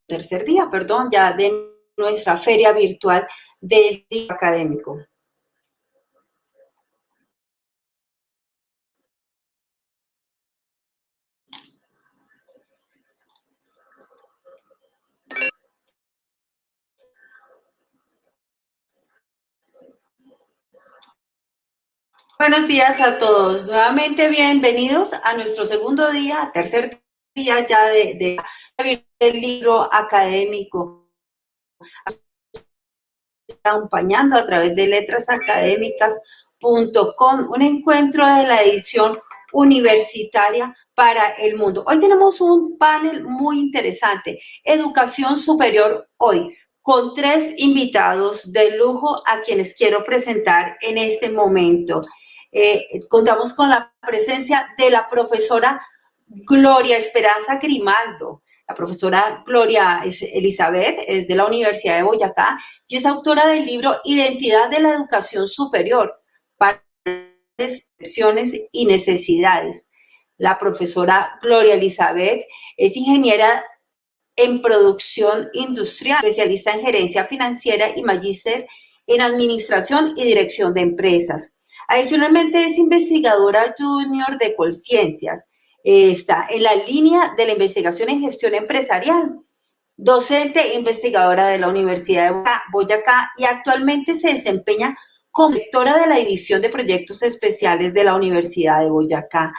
tercer día, perdón, ya de nuestra feria virtual del día académico. Buenos días a todos. Nuevamente bienvenidos a nuestro segundo día, tercer día ya del libro académico, acompañando a través de letrasacadémicas.com, un encuentro de la edición universitaria para el mundo. Hoy tenemos un panel muy interesante, Educación Superior Hoy, con 3 invitados de lujo a quienes quiero presentar en este momento. Contamos con la presencia de la profesora Gloria Esperanza Grimaldo. La profesora Gloria Elizabeth es de la Universidad de Boyacá y es autora del libro Identidad de la Educación Superior para expresiones y necesidades. La profesora Gloria Elizabeth es ingeniera en producción industrial, especialista en gerencia financiera y magíster en administración y dirección de empresas. Adicionalmente es investigadora junior de Colciencias. Está en la línea de la investigación en gestión empresarial, docente e investigadora de la Universidad de Boyacá y actualmente se desempeña como directora de la División de Proyectos Especiales de la Universidad de Boyacá.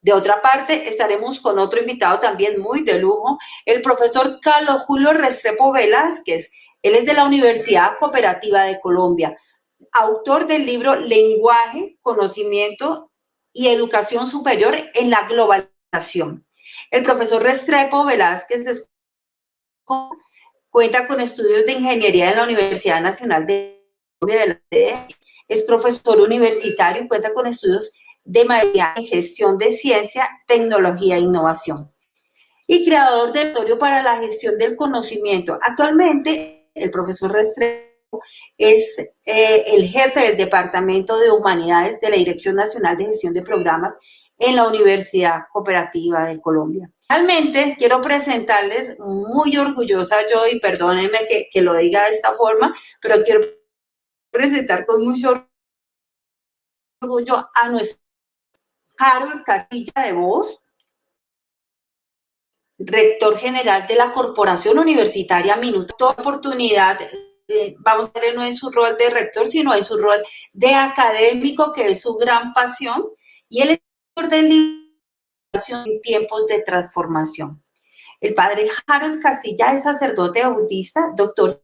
De otra parte, estaremos con otro invitado también muy de lujo, el profesor Carlos Julio Restrepo Velázquez. Él es de la Universidad Cooperativa de Colombia, autor del libro Lenguaje, Conocimiento y Educación Superior en la Globalización. El profesor Restrepo Velázquez cuenta con estudios de ingeniería en la Universidad Nacional de Colombia, es profesor universitario y cuenta con estudios de maestría en gestión de ciencia, tecnología e innovación. Y creador del laboratorio para la gestión del conocimiento. Actualmente, el profesor Restrepo es el jefe del Departamento de Humanidades de la Dirección Nacional de Gestión de Programas en la Universidad Cooperativa de Colombia. Realmente quiero presentarles, muy orgullosa yo, y perdónenme que lo diga de esta forma, pero quiero presentar con mucho orgullo a nuestro Harold Castilla de Vos, rector general de la Corporación Universitaria Minuto. Toda oportunidad, vamos a ver, no en su rol de rector, sino en su rol de académico, que es su gran pasión, y él es director del libro en tiempos de transformación. El padre Harold Castilla es sacerdote bautista, doctor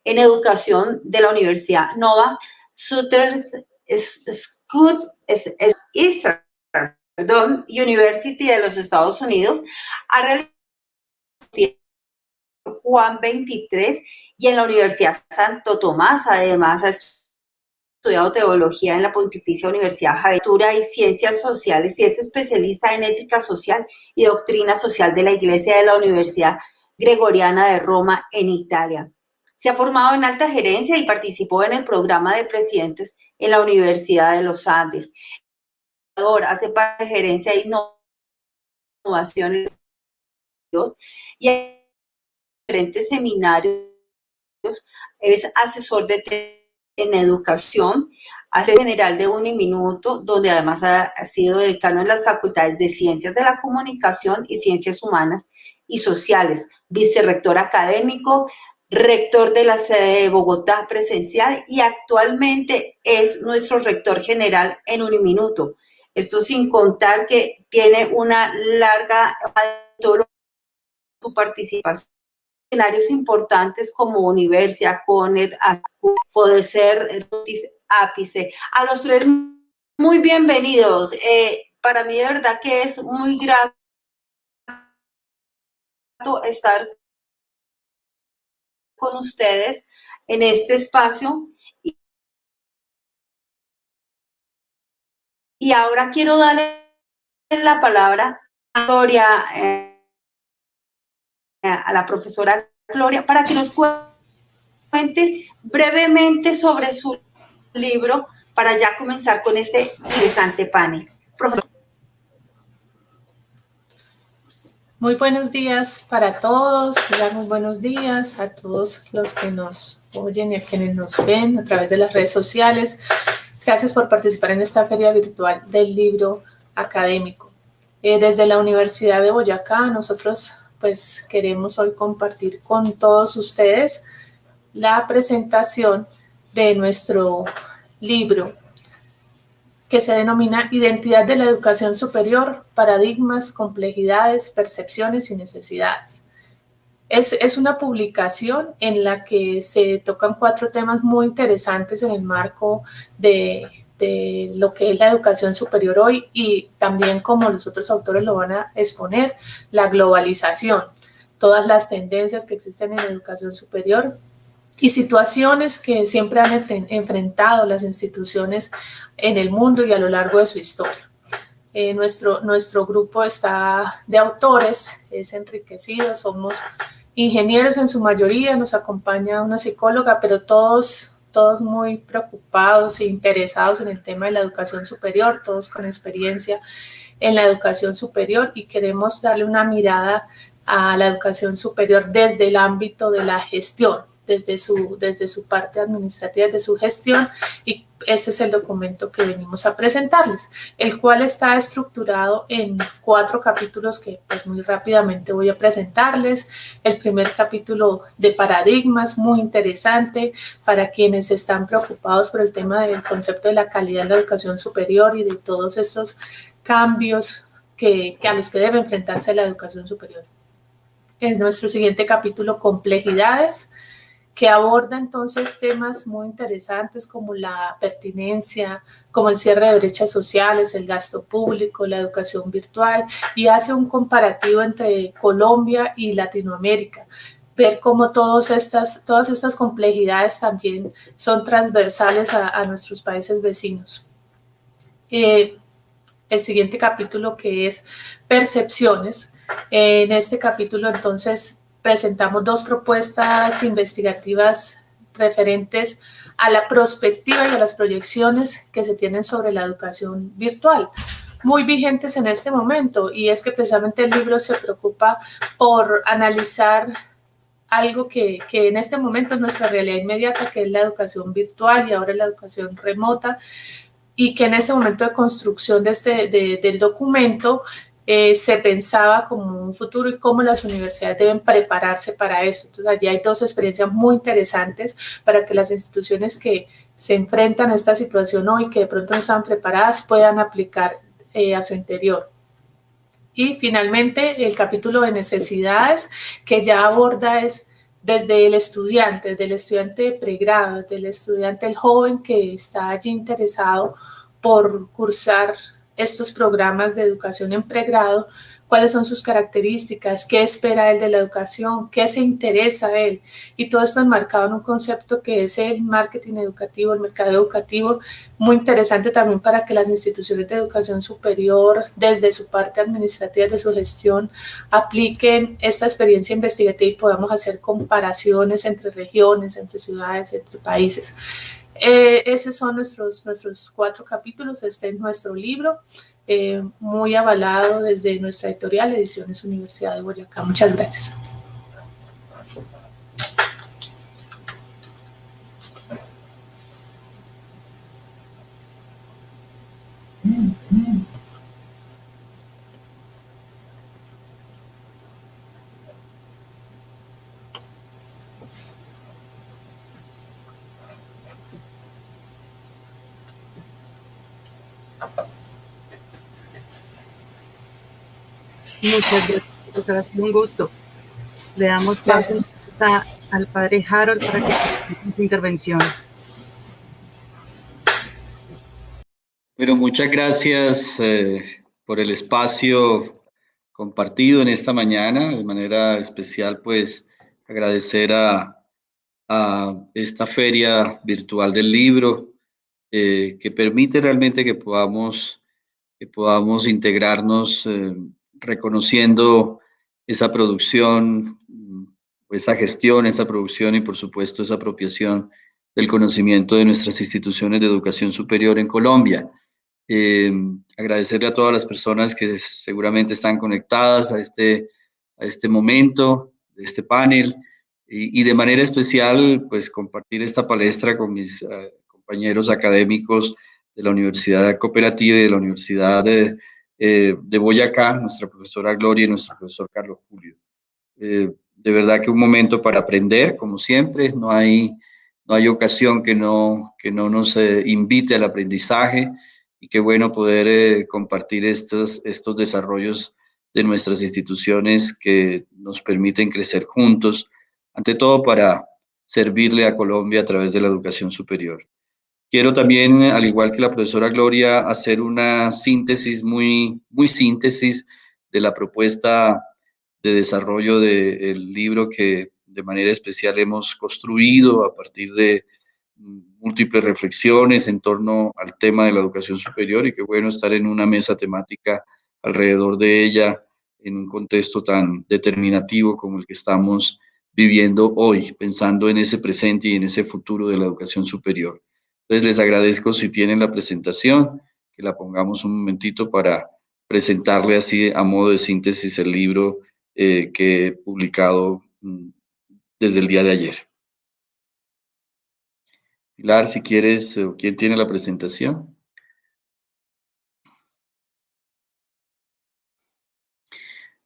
en educación de la Universidad Nova Southern University de los Estados Unidos. Ha realizado Juan 23 y en la Universidad Santo Tomás. Además, ha estudiado teología en la Pontificia Universidad Javeriana y Ciencias Sociales y es especialista en ética social y doctrina social de la Iglesia de la Universidad Gregoriana de Roma en Italia. Se ha formado en alta gerencia y participó en el programa de presidentes en la Universidad de los Andes. Hace parte de gerencia e innovaciones y en diferentes seminarios. Es asesor en educación, asesor general de Uniminuto, donde además ha sido decano en las facultades de Ciencias de la Comunicación y Ciencias Humanas y Sociales, vicerrector académico, rector de la sede de Bogotá presencial y actualmente es nuestro rector general en Uniminuto. Esto sin contar que tiene una larga su participación en escenarios importantes como Universia, CONET, ASCU, FODESER, Ápice. A los 3, muy bienvenidos. Para mí de verdad que es muy grato estar con ustedes en este espacio. Y ahora quiero darle la palabra a Gloria, a la profesora Gloria, para que nos cuente brevemente sobre su libro para ya comenzar con este interesante panel. Profesor. Muy buenos días para todos, muy buenos días a todos los que nos oyen y a quienes nos ven a través de las redes sociales. Gracias por participar en esta feria virtual del libro académico. Desde la Universidad de Boyacá, nosotros pues queremos hoy compartir con todos ustedes la presentación de nuestro libro que se denomina Identidad de la Educación Superior, Paradigmas, Complejidades, Percepciones y Necesidades. Es una publicación en la que se tocan 4 temas muy interesantes en el marco de lo que es la educación superior hoy y también, como los otros autores lo van a exponer, la globalización, todas las tendencias que existen en la educación superior y situaciones que siempre han enfrentado las instituciones en el mundo y a lo largo de su historia. Nuestro grupo está de autores, es enriquecido, somos ingenieros en su mayoría, nos acompaña una psicóloga, pero todos muy preocupados e interesados en el tema de la educación superior, todos con experiencia en la educación superior y queremos darle una mirada a la educación superior desde el ámbito de la gestión, desde su parte administrativa, de su gestión, y ese es el documento que venimos a presentarles, el cual está estructurado en 4 capítulos que pues muy rápidamente voy a presentarles. El primer capítulo de paradigmas, muy interesante para quienes están preocupados por el tema del concepto de la calidad de la educación superior y de todos estos cambios a los que debe enfrentarse la educación superior. En nuestro siguiente capítulo, complejidades, que aborda entonces temas muy interesantes como la pertinencia, como el cierre de brechas sociales, el gasto público, la educación virtual, y hace un comparativo entre Colombia y Latinoamérica, ver cómo todas estas complejidades también son transversales a nuestros países vecinos. El siguiente capítulo, que es percepciones. En este capítulo entonces presentamos 2 propuestas investigativas referentes a la prospectiva y a las proyecciones que se tienen sobre la educación virtual, muy vigentes en este momento, y es que precisamente el libro se preocupa por analizar algo que en este momento es nuestra realidad inmediata, que es la educación virtual y ahora la educación remota, y que en ese momento de construcción del documento se pensaba como un futuro y cómo las universidades deben prepararse para eso. Entonces, allí hay 2 experiencias muy interesantes para que las instituciones que se enfrentan a esta situación hoy, que de pronto no están preparadas, puedan aplicar a su interior. Y finalmente, el capítulo de necesidades, que ya aborda desde el estudiante de pregrado, desde el estudiante, el joven que está allí interesado por cursar estos programas de educación en pregrado, cuáles son sus características, qué espera él de la educación, qué se interesa a él, y todo esto enmarcado en un concepto que es el marketing educativo, el mercado educativo, muy interesante también para que las instituciones de educación superior, desde su parte administrativa, de su gestión, apliquen esta experiencia investigativa y podamos hacer comparaciones entre regiones, entre ciudades, entre países. Esos son nuestros 4 capítulos. Este es nuestro libro, muy avalado desde nuestra editorial, Ediciones Universidad de Boyacá. Muchas gracias. Muchas gracias, profesora, ha sido un gusto. Le damos paso al padre Harold para que haga su intervención. Bueno, muchas gracias por el espacio compartido en esta mañana. De manera especial, pues, agradecer a esta feria virtual del libro que permite realmente que podamos integrarnos reconociendo esa producción, esa gestión, esa producción y, por supuesto, esa apropiación del conocimiento de nuestras instituciones de educación superior en Colombia. Agradecerle a todas las personas que seguramente están conectadas a este este momento, de este panel, y de manera especial, pues compartir esta palestra con mis compañeros académicos de la Universidad Cooperativa y de la Universidad de Boyacá, nuestra profesora Gloria y nuestro profesor Carlos Julio. De verdad que un momento para aprender, como siempre, no hay ocasión que no nos invite al aprendizaje, y qué bueno poder compartir estos desarrollos de nuestras instituciones que nos permiten crecer juntos, ante todo para servirle a Colombia a través de la educación superior. Quiero también, al igual que la profesora Gloria, hacer una síntesis, muy síntesis de la propuesta de desarrollo del libro que de manera especial hemos construido a partir de múltiples reflexiones en torno al tema de la educación superior, y qué bueno estar en una mesa temática alrededor de ella en un contexto tan determinativo como el que estamos viviendo hoy, pensando en ese presente y en ese futuro de la educación superior. Entonces les agradezco, si tienen la presentación, que la pongamos un momentito para presentarle así a modo de síntesis el libro que he publicado desde el día de ayer. Pilar, si quieres, ¿quién tiene la presentación?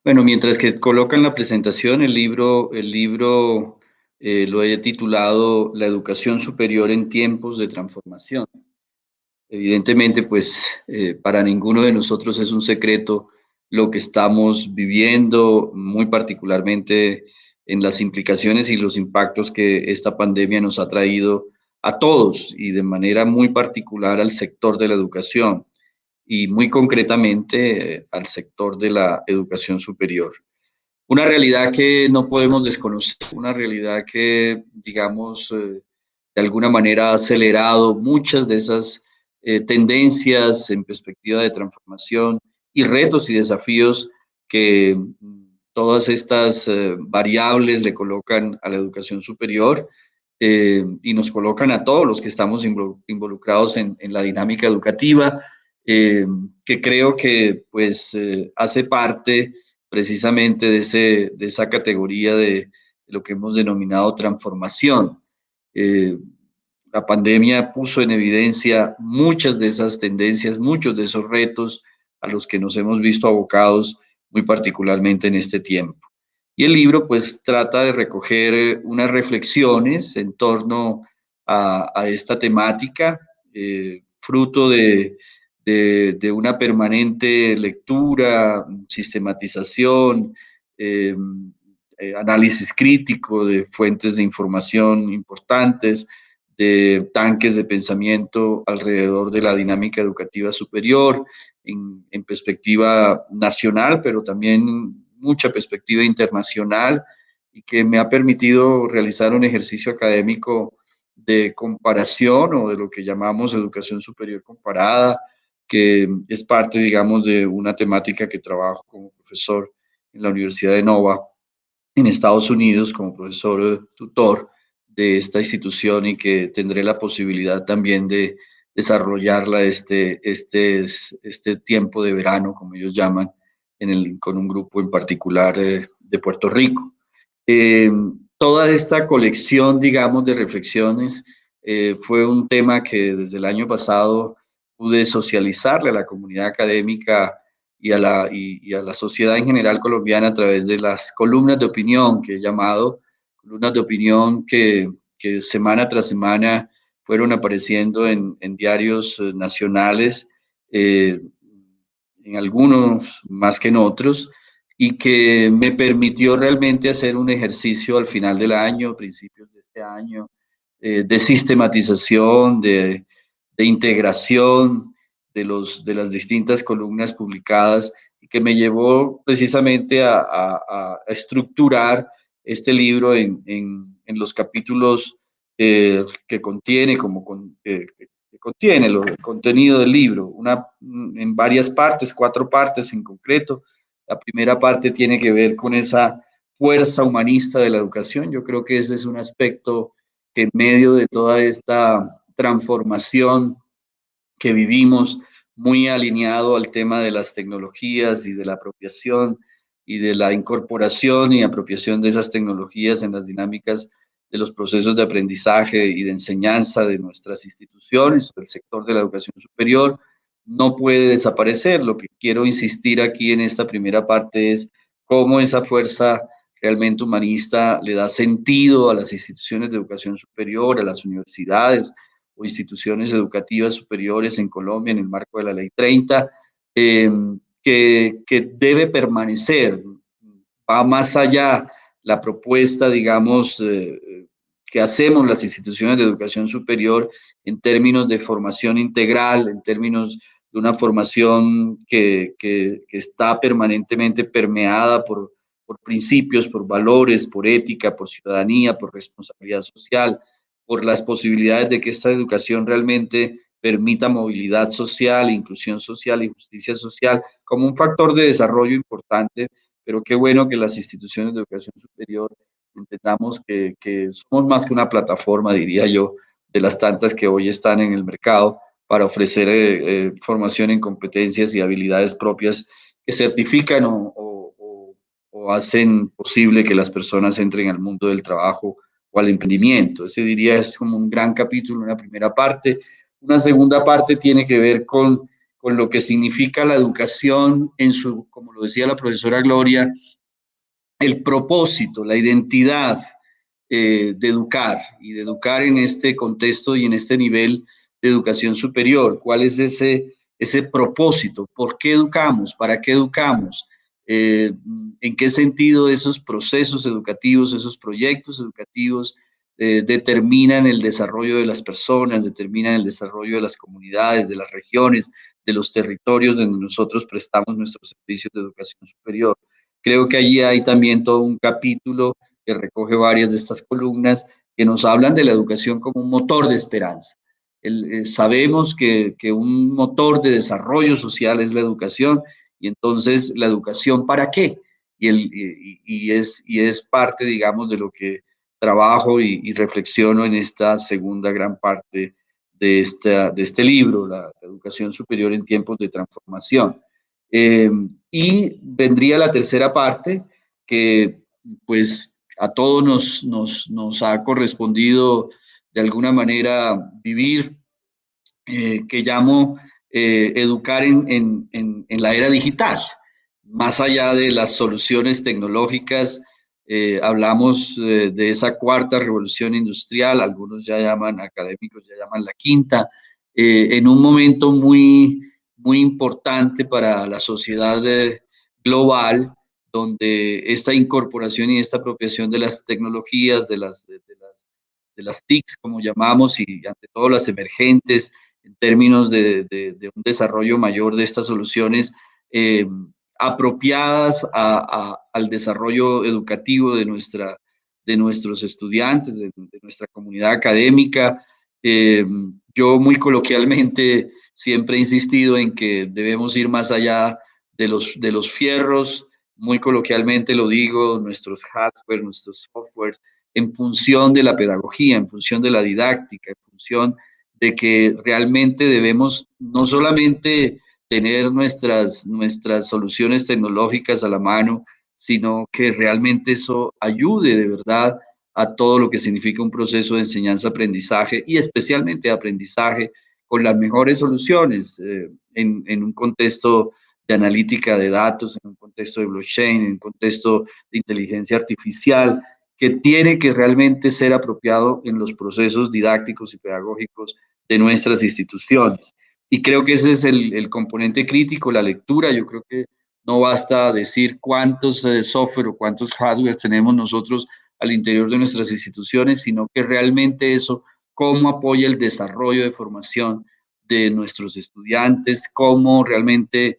Bueno, mientras que colocan la presentación, el libro lo he titulado La educación superior en tiempos de transformación. Evidentemente, pues para ninguno de nosotros es un secreto lo que estamos viviendo, muy particularmente en las implicaciones y los impactos que esta pandemia nos ha traído a todos, y de manera muy particular al sector de la educación, y muy concretamente al sector de la educación superior. Una realidad que no podemos desconocer, una realidad que, digamos, de alguna manera ha acelerado muchas de esas tendencias en perspectiva de transformación y retos y desafíos que todas estas variables le colocan a la educación superior, y nos colocan a todos los que estamos involucrados en la dinámica educativa, que creo que pues hace parte precisamente de esa categoría de lo que hemos denominado transformación. La pandemia puso en evidencia muchas de esas tendencias, muchos de esos retos a los que nos hemos visto abocados muy particularmente en este tiempo. Y el libro pues trata de recoger unas reflexiones en torno a esta temática, fruto de una permanente lectura, sistematización, análisis crítico de fuentes de información importantes, de tanques de pensamiento alrededor de la dinámica educativa superior, en perspectiva nacional, pero también mucha perspectiva internacional, y que me ha permitido realizar un ejercicio académico de comparación, o de lo que llamamos educación superior comparada, que es parte, digamos, de una temática que trabajo como profesor en la Universidad de Nova, en Estados Unidos, como profesor tutor de esta institución, y que tendré la posibilidad también de desarrollarla este tiempo de verano, como ellos llaman, con un grupo en particular de Puerto Rico. Toda esta colección, digamos, de reflexiones fue un tema que desde el año pasado pude socializarle a la comunidad académica y a la sociedad en general colombiana a través de las columnas de opinión que he llamado, columnas de opinión que semana tras semana fueron apareciendo en diarios nacionales, en algunos más que en otros, y que me permitió realmente hacer un ejercicio al final del año, principios de este año, de sistematización, de integración de las distintas columnas publicadas, y que me llevó precisamente a estructurar este libro en los capítulos que contiene, que contiene el contenido del libro, en varias partes, 4 partes en concreto. La primera parte tiene que ver con esa fuerza humanista de la educación. Yo creo que ese es un aspecto que en medio de toda esta transformación que vivimos, muy alineado al tema de las tecnologías y de la apropiación y de la incorporación y apropiación de esas tecnologías en las dinámicas de los procesos de aprendizaje y de enseñanza de nuestras instituciones, del sector de la educación superior, no puede desaparecer. Lo que quiero insistir aquí en esta primera parte es cómo esa fuerza realmente humanista le da sentido a las instituciones de educación superior, a las universidades o instituciones educativas superiores en Colombia en el marco de la Ley 30, que debe permanecer. Va más allá la propuesta, digamos, que hacemos las instituciones de educación superior en términos de formación integral, en términos de una formación que está permanentemente permeada por principios, por valores, por ética, por ciudadanía, por responsabilidad social, por las posibilidades de que esta educación realmente permita movilidad social, inclusión social y justicia social como un factor de desarrollo importante, pero qué bueno que las instituciones de educación superior entendamos que somos más que una plataforma, diría yo, de las tantas que hoy están en el mercado para ofrecer formación en competencias y habilidades propias que certifican o hacen posible que las personas entren al mundo del trabajo o al emprendimiento. Ese diría es como un gran capítulo, una primera parte. Una segunda parte tiene que ver con lo que significa la educación en su, como lo decía la profesora Gloria, el propósito, la identidad de educar y de educar en este contexto y en este nivel de educación superior. ¿Cuál es ese propósito? ¿Por qué educamos? ¿Para qué educamos? ¿En qué sentido esos procesos educativos, esos proyectos educativos determinan el desarrollo de las personas, determinan el desarrollo de las comunidades, de las regiones, de los territorios donde nosotros prestamos nuestros servicios de educación superior? Creo que allí hay también todo un capítulo que recoge varias de estas columnas que nos hablan de la educación como un motor de esperanza. Sabemos que un motor de desarrollo social es la educación, y entonces la educación ¿para qué? Y es parte, digamos, de lo que trabajo y reflexiono en esta segunda gran parte de este libro, la educación superior en tiempos de transformación. Y vendría la tercera parte, que pues a todos nos ha correspondido de alguna manera vivir, que llamo educar en la era digital. Más allá de las soluciones tecnológicas, hablamos de esa cuarta revolución industrial, algunos ya llaman, académicos ya llaman la quinta, en un momento muy importante para la sociedad global, donde esta incorporación y esta apropiación de las tecnologías, de las TICs, como llamamos, y ante todo las emergentes, en términos de un desarrollo mayor de estas soluciones apropiadas al desarrollo educativo de nuestros estudiantes, de nuestra comunidad académica. Yo muy coloquialmente siempre he insistido en que debemos ir más allá de los fierros, muy coloquialmente lo digo, nuestros hardware, nuestros software, en función de la pedagogía, en función de la didáctica, en función de que realmente debemos no solamente tener nuestras soluciones tecnológicas a la mano, sino que realmente eso ayude de verdad a todo lo que significa un proceso de enseñanza-aprendizaje y especialmente de aprendizaje con las mejores soluciones en un contexto de analítica de datos, en un contexto de blockchain, en un contexto de inteligencia artificial, que tiene que realmente ser apropiado en los procesos didácticos y pedagógicos de nuestras instituciones. Y creo que ese es el componente crítico, la lectura. Yo creo que no basta decir cuántos software o cuántos hardware tenemos nosotros al interior de nuestras instituciones, sino que realmente eso, cómo apoya el desarrollo de formación de nuestros estudiantes, cómo realmente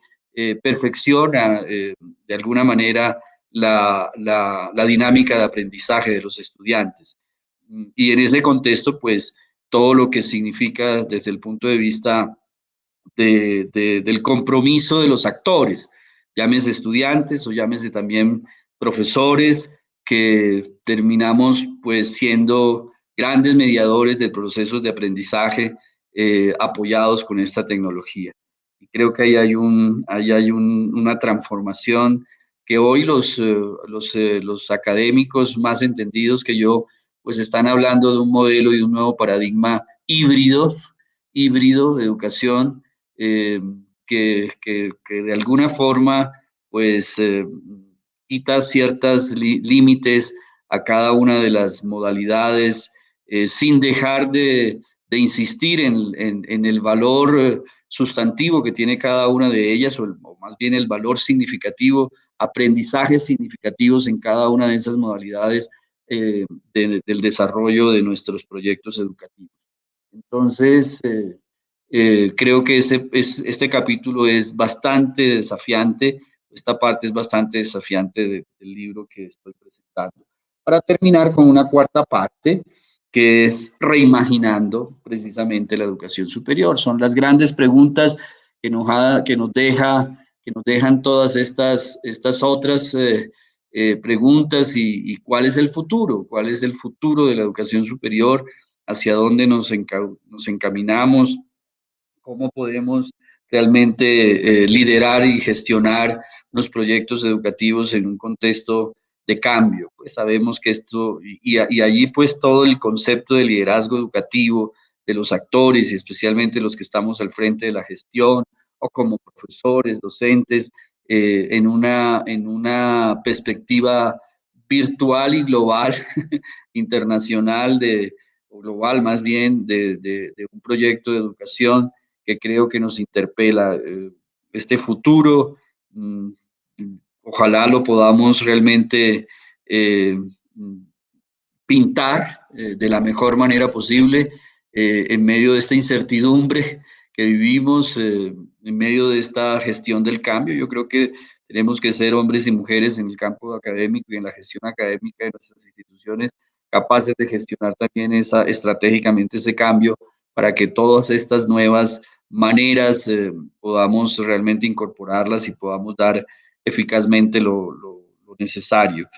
perfecciona de alguna manera la dinámica de aprendizaje de los estudiantes. Y en ese contexto, pues, todo lo que significa desde el punto de vista del compromiso de los actores, llámese estudiantes o llámese también profesores, que terminamos pues siendo grandes mediadores de procesos de aprendizaje apoyados con esta tecnología. Y creo que ahí hay una transformación que hoy los académicos más entendidos que yo, pues están hablando de un modelo y de un nuevo paradigma híbrido de educación, que de alguna forma, pues, quita ciertos límites a cada una de las modalidades, sin dejar de insistir en el valor sustantivo que tiene cada una de ellas, o más bien el valor significativo, aprendizajes significativos en cada una de esas modalidades del desarrollo de nuestros proyectos educativos. Entonces, creo que este capítulo es bastante desafiante, esta parte es bastante desafiante del libro que estoy presentando. Para terminar con una cuarta parte, que es reimaginando precisamente la educación superior. Son las grandes preguntas que nos dejan todas estas otras preguntas y cuál es el futuro de la educación superior, hacia dónde nos encaminamos, cómo podemos realmente liderar y gestionar los proyectos educativos en un contexto de cambio. Pues sabemos que esto, y allí pues todo el concepto de liderazgo educativo de los actores, y especialmente los que estamos al frente de la gestión, o como profesores, docentes, en una perspectiva virtual y global, internacional, o global más bien, de un proyecto de educación que creo que nos interpela. Este futuro, ojalá lo podamos realmente pintar de la mejor manera posible en medio de esta incertidumbre que vivimos, en medio de esta gestión del cambio. Yo creo que tenemos que ser hombres y mujeres en el campo académico y en la gestión académica de nuestras instituciones, capaces de gestionar también estratégicamente ese cambio para que todas estas nuevas maneras podamos realmente incorporarlas y podamos dar eficazmente lo necesario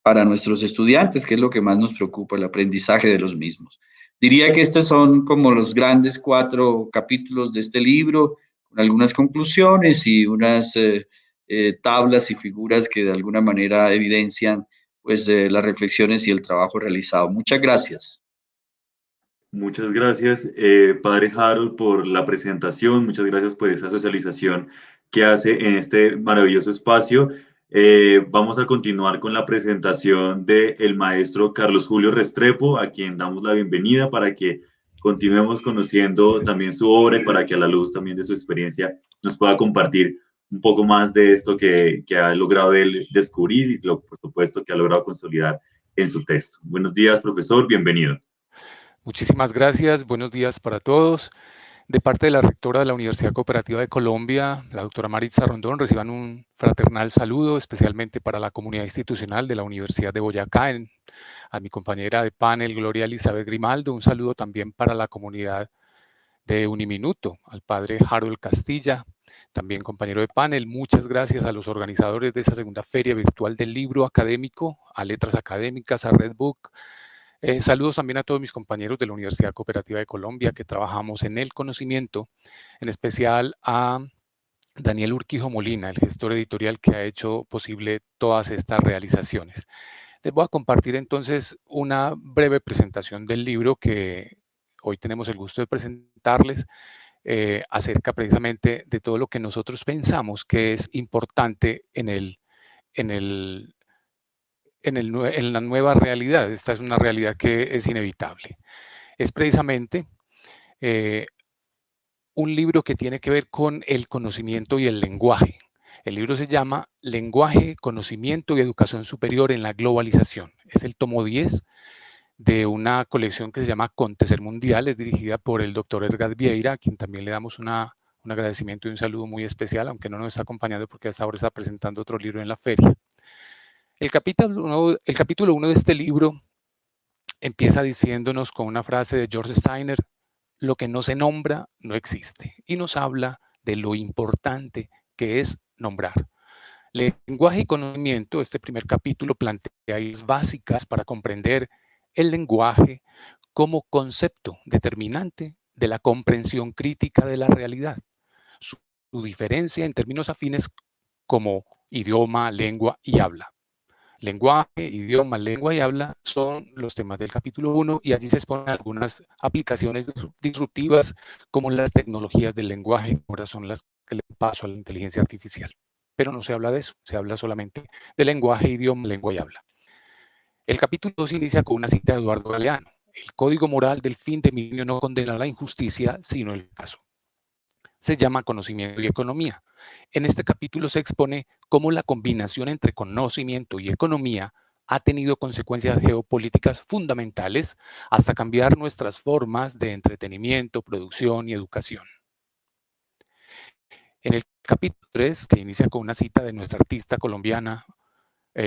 para nuestros estudiantes, que es lo que más nos preocupa, el aprendizaje de los mismos. Diría que estos son como los grandes 4 capítulos de este libro, con algunas conclusiones y unas tablas y figuras que de alguna manera evidencian pues las reflexiones y el trabajo realizado. Muchas gracias. Muchas gracias, Padre Harold, por la presentación. Muchas gracias por esa socialización que hace en este maravilloso espacio. Vamos a continuar con la presentación del maestro Carlos Julio Restrepo, a quien damos la bienvenida para que continuemos conociendo también su obra y para que a la luz también de su experiencia nos pueda compartir un poco más de esto que ha logrado él descubrir y, por supuesto, que ha logrado consolidar en su texto. Buenos días, profesor. Bienvenido. Muchísimas gracias, buenos días para todos. De parte de la rectora de la Universidad Cooperativa de Colombia, la doctora Maritza Rondón, reciban un fraternal saludo, especialmente para la comunidad institucional de la Universidad de Boyacá, a mi compañera de panel, Gloria Elizabeth Grimaldo, un saludo también para la comunidad de Uniminuto, al padre Harold Castilla, también compañero de panel. Muchas gracias a los organizadores de esta segunda feria virtual del libro académico, a Letras Académicas, a Redbook. Saludos también a todos mis compañeros de la Universidad Cooperativa de Colombia que trabajamos en el conocimiento, en especial a Daniel Urquijo Molina, el gestor editorial que ha hecho posible todas estas realizaciones. Les voy a compartir entonces una breve presentación del libro que hoy tenemos el gusto de presentarles acerca precisamente de todo lo que nosotros pensamos que es importante en la nueva realidad. Esta es una realidad que es inevitable. Es precisamente un libro que tiene que ver con el conocimiento y el lenguaje. El libro se llama Lenguaje, Conocimiento y Educación Superior en la Globalización. Es el tomo 10 de una colección que se llama Acontecer Mundial, es dirigida por el doctor Edgar Vieira, a quien también le damos un agradecimiento y un saludo muy especial, aunque no nos está acompañando porque hasta ahora está presentando otro libro en la feria. El capítulo 1 de este libro empieza diciéndonos con una frase de George Steiner: lo que no se nombra no existe, y nos habla de lo importante que es nombrar. Lenguaje y conocimiento, este primer capítulo plantea ideas básicas para comprender el lenguaje como concepto determinante de la comprensión crítica de la realidad. Su diferencia en términos afines como idioma, lengua y habla. Lenguaje, idioma, lengua y habla son los temas del capítulo 1 y allí se exponen algunas aplicaciones disruptivas como las tecnologías del lenguaje, ahora son las que le paso a la inteligencia artificial. Pero no se habla de eso, se habla solamente de lenguaje, idioma, lengua y habla. El capítulo 2 inicia con una cita de Eduardo Galeano. El código moral del fin de milenio no condena la injusticia, sino el caso. Se llama Conocimiento y Economía. En este capítulo se expone cómo la combinación entre conocimiento y economía ha tenido consecuencias geopolíticas fundamentales hasta cambiar nuestras formas de entretenimiento, producción y educación. En el capítulo 3, que inicia con una cita de nuestra artista colombiana,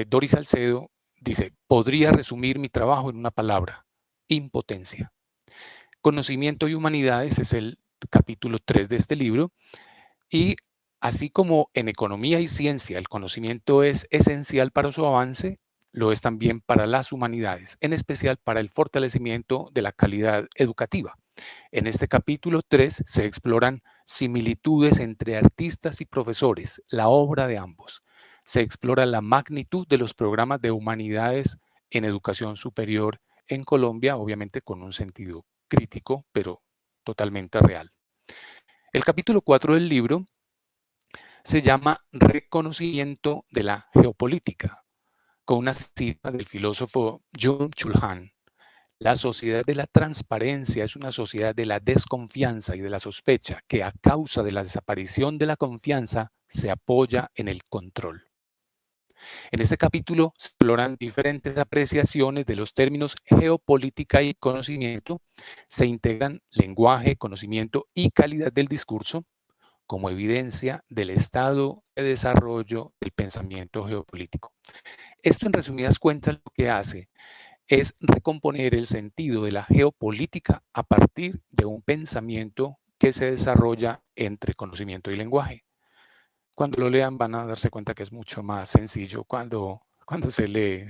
Doris Salcedo, dice: podría resumir mi trabajo en una palabra: impotencia. Conocimiento y humanidades es el capítulo 3 de este libro, y así como en economía y ciencia el conocimiento es esencial para su avance, lo es también para las humanidades, en especial para el fortalecimiento de la calidad educativa. En este capítulo 3 se exploran similitudes entre artistas y profesores, la obra de ambos. Se explora la magnitud de los programas de humanidades en educación superior en Colombia, obviamente con un sentido crítico, pero totalmente real. El capítulo 4 del libro se llama Reconocimiento de la geopolítica, con una cita del filósofo Byung-Chul Han. La sociedad de la transparencia es una sociedad de la desconfianza y de la sospecha, que a causa de la desaparición de la confianza se apoya en el control. En este capítulo se exploran diferentes apreciaciones de los términos geopolítica y conocimiento. Se integran lenguaje, conocimiento y calidad del discurso como evidencia del estado de desarrollo del pensamiento geopolítico. Esto, en resumidas cuentas, lo que hace es recomponer el sentido de la geopolítica a partir de un pensamiento que se desarrolla entre conocimiento y lenguaje. Cuando lo lean van a darse cuenta que es mucho más sencillo cuando se lee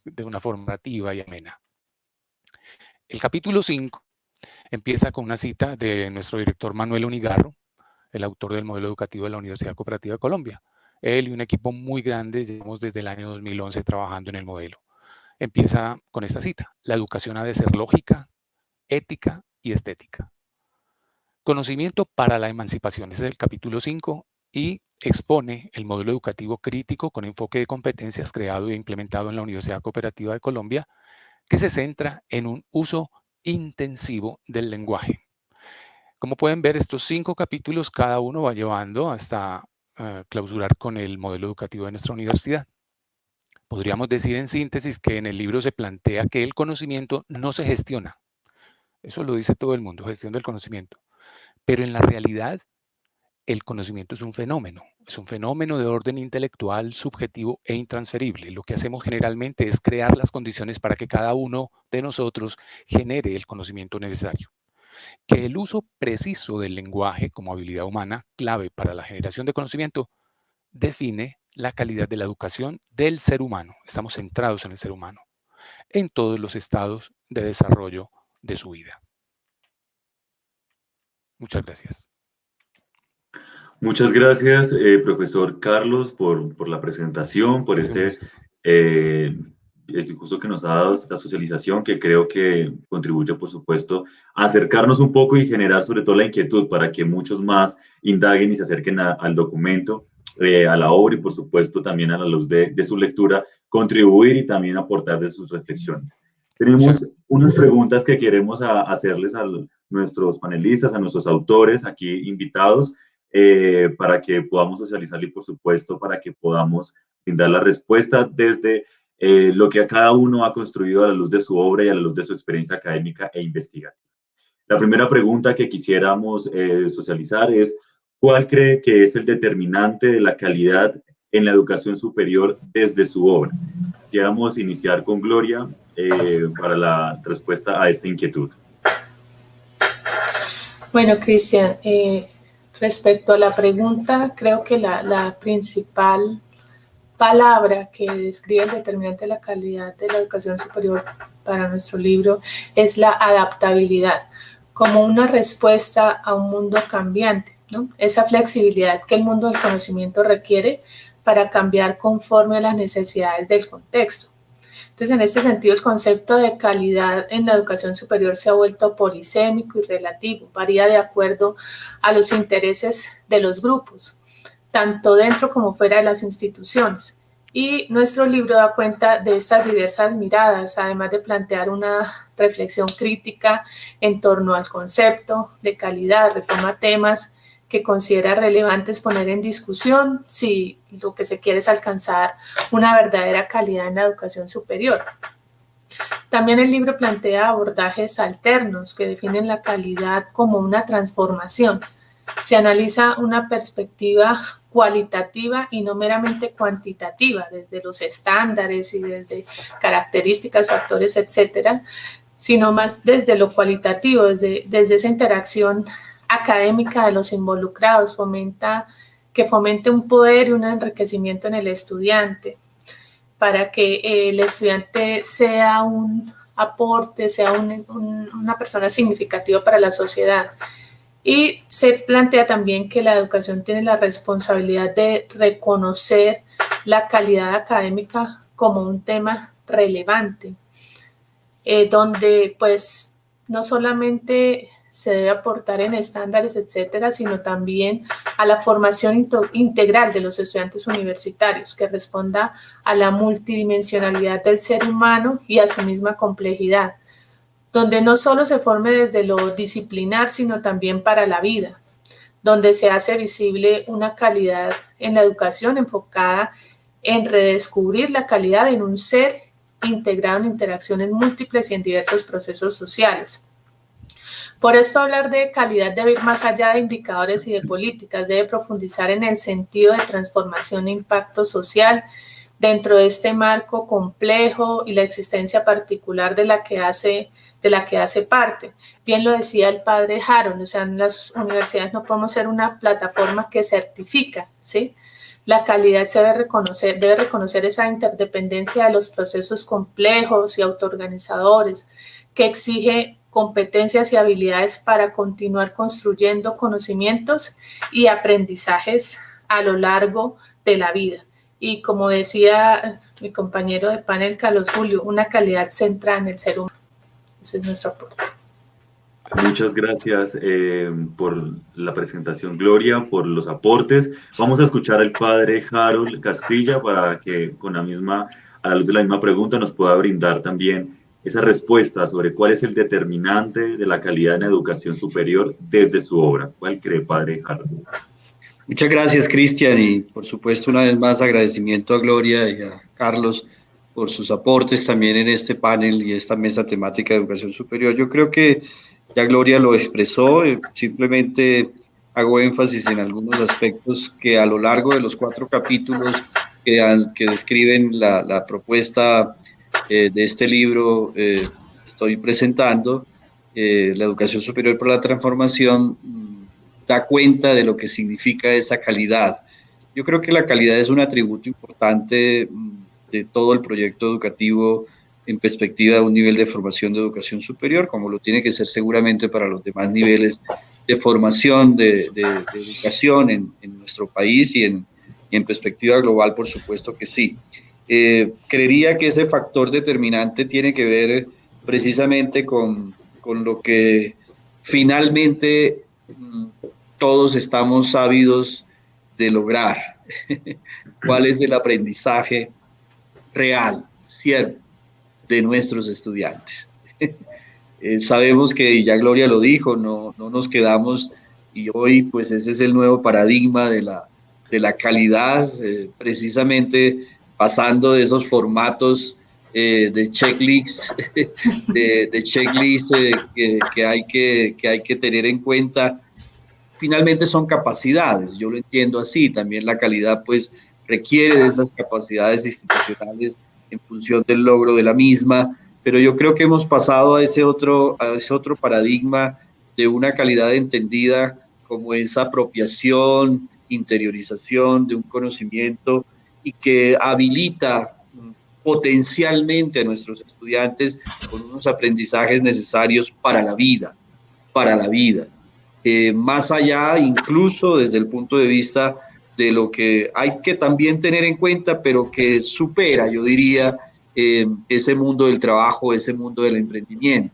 de una forma narrativa y amena. El capítulo 5 empieza con una cita de nuestro director Manuel Unigarro, el autor del modelo educativo de la Universidad Cooperativa de Colombia. Él y un equipo muy grande, llevamos desde el año 2011 trabajando en el modelo. Empieza con esta cita: la educación ha de ser lógica, ética y estética. Conocimiento para la emancipación, ese es el capítulo 5, y expone el modelo educativo crítico con enfoque de competencias creado e implementado en la Universidad Cooperativa de Colombia, que se centra en un uso intensivo del lenguaje. Como pueden ver, estos 5 capítulos, cada uno va llevando hasta clausurar con el modelo educativo de nuestra universidad. Podríamos decir en síntesis que en el libro se plantea que el conocimiento no se gestiona. Eso lo dice todo el mundo, gestión del conocimiento. Pero en la realidad, el conocimiento es un fenómeno de orden intelectual, subjetivo e intransferible. Lo que hacemos generalmente es crear las condiciones para que cada uno de nosotros genere el conocimiento necesario. Que el uso preciso del lenguaje como habilidad humana, clave para la generación de conocimiento, define la calidad de la educación del ser humano. Estamos centrados en el ser humano, en todos los estados de desarrollo de su vida. Muchas gracias. Muchas gracias, profesor Carlos, por la presentación, por este discurso que nos ha dado, esta socialización que creo que contribuye, por supuesto, a acercarnos un poco y generar sobre todo la inquietud para que muchos más indaguen y se acerquen al documento, a la obra y, por supuesto, también a la luz de su lectura, contribuir y también aportar de sus reflexiones. Tenemos unas preguntas que queremos hacerles a nuestros panelistas, a nuestros autores aquí invitados, para que podamos socializar y, por supuesto, para que podamos brindar la respuesta desde lo que a cada uno ha construido a la luz de su obra y a la luz de su experiencia académica e investigativa. La primera pregunta que quisiéramos socializar es: ¿cuál cree que es el determinante de la calidad en la educación superior desde su obra? Quisiéramos iniciar con Gloria para la respuesta a esta inquietud. Bueno, Cristian, respecto a la pregunta, creo que la principal palabra que describe el determinante de la calidad de la educación superior para nuestro libro es la adaptabilidad, como una respuesta a un mundo cambiante, ¿no? Esa flexibilidad que el mundo del conocimiento requiere para cambiar conforme a las necesidades del contexto. Entonces, en este sentido, el concepto de calidad en la educación superior se ha vuelto polisémico y relativo, varía de acuerdo a los intereses de los grupos, tanto dentro como fuera de las instituciones. Y nuestro libro da cuenta de estas diversas miradas, además de plantear una reflexión crítica en torno al concepto de calidad, retoma temas que considera relevantes poner en discusión si lo que se quiere es alcanzar una verdadera calidad en la educación superior. También el libro plantea abordajes alternos que definen la calidad como una transformación. Se analiza una perspectiva cualitativa y no meramente cuantitativa, desde los estándares y desde características, factores, etcétera, sino más desde lo cualitativo, desde esa interacción académica de los involucrados, que fomente un poder y un enriquecimiento en el estudiante, para que el estudiante sea un aporte, sea una persona significativa para la sociedad. Y se plantea también que la educación tiene la responsabilidad de reconocer la calidad académica como un tema relevante, donde pues no solamente se debe aportar en estándares, etcétera, sino también a la formación integral de los estudiantes universitarios, que responda a la multidimensionalidad del ser humano y a su misma complejidad, donde no solo se forme desde lo disciplinar, sino también para la vida, donde se hace visible una calidad en la educación enfocada en redescubrir la calidad en un ser integrado en interacciones múltiples y en diversos procesos sociales. Por esto hablar de calidad debe ir más allá de indicadores y de políticas, debe profundizar en el sentido de transformación e impacto social dentro de este marco complejo y la existencia particular de la que hace parte. Bien lo decía el padre Harold, o sea, en las universidades no podemos ser una plataforma que certifica, ¿sí? La calidad se debe reconocer esa interdependencia de los procesos complejos y autoorganizadores que exige competencias y habilidades para continuar construyendo conocimientos y aprendizajes a lo largo de la vida. Y como decía mi compañero de panel, Carlos Julio, una calidad centrada en el ser humano. Ese es nuestro aporte. Muchas gracias por la presentación, Gloria, por los aportes. Vamos a escuchar al padre Harold Castilla para que a la luz de la misma pregunta nos pueda brindar también esa respuesta sobre cuál es el determinante de la calidad en educación superior desde su obra. ¿Cuál cree, padre Harold? Muchas gracias, Cristian, y por supuesto una vez más agradecimiento a Gloria y a Carlos por sus aportes también en este panel y esta mesa temática de educación superior. Yo creo que ya Gloria lo expresó, simplemente hago énfasis en algunos aspectos que a lo largo de los 4 capítulos que describen la propuesta de este libro estoy presentando, la educación superior por la transformación, da cuenta de lo que significa esa calidad. Yo creo que la calidad es un atributo importante de todo el proyecto educativo en perspectiva de un nivel de formación de educación superior, como lo tiene que ser seguramente para los demás niveles de formación de educación en nuestro país y en perspectiva global, por supuesto que sí. Creería que ese factor determinante tiene que ver precisamente con lo que finalmente todos estamos ávidos de lograr. ¿Cuál es el aprendizaje real, cierto, de nuestros estudiantes? Sabemos que, ya Gloria lo dijo, no nos quedamos, y hoy pues ese es el nuevo paradigma de la calidad, precisamente pasando de esos formatos de checklist, de checklist que hay que tener en cuenta. Finalmente son capacidades, yo lo entiendo así, también la calidad pues requiere de esas capacidades institucionales en función del logro de la misma, pero yo creo que hemos pasado a ese otro paradigma de una calidad entendida como esa apropiación, interiorización de un conocimiento y que habilita potencialmente a nuestros estudiantes con unos aprendizajes necesarios para la vida. Más allá, incluso desde el punto de vista de lo que hay que también tener en cuenta, pero que supera, yo diría, ese mundo del trabajo, ese mundo del emprendimiento.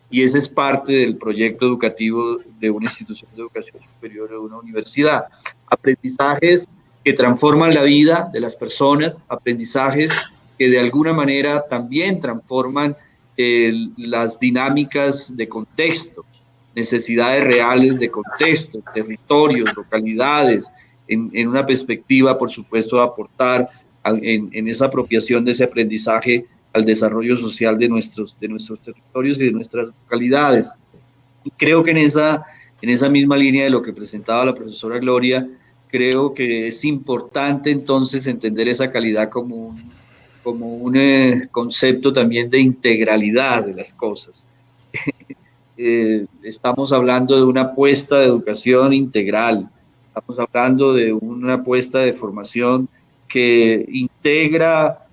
Y ese es parte del proyecto educativo de una institución de educación superior o de una universidad. Aprendizajes que transforman la vida de las personas, aprendizajes que de alguna manera también transforman las dinámicas de contexto, necesidades reales de contexto, territorios, localidades, en una perspectiva, por supuesto, de aportar en esa apropiación de ese aprendizaje al desarrollo social de nuestros territorios y de nuestras localidades. Y creo que en esa misma línea de lo que presentaba la profesora Gloria, creo que es importante entonces entender esa calidad como un concepto también de integralidad de las cosas. Estamos hablando de una apuesta de educación integral, estamos hablando de una apuesta de formación que integra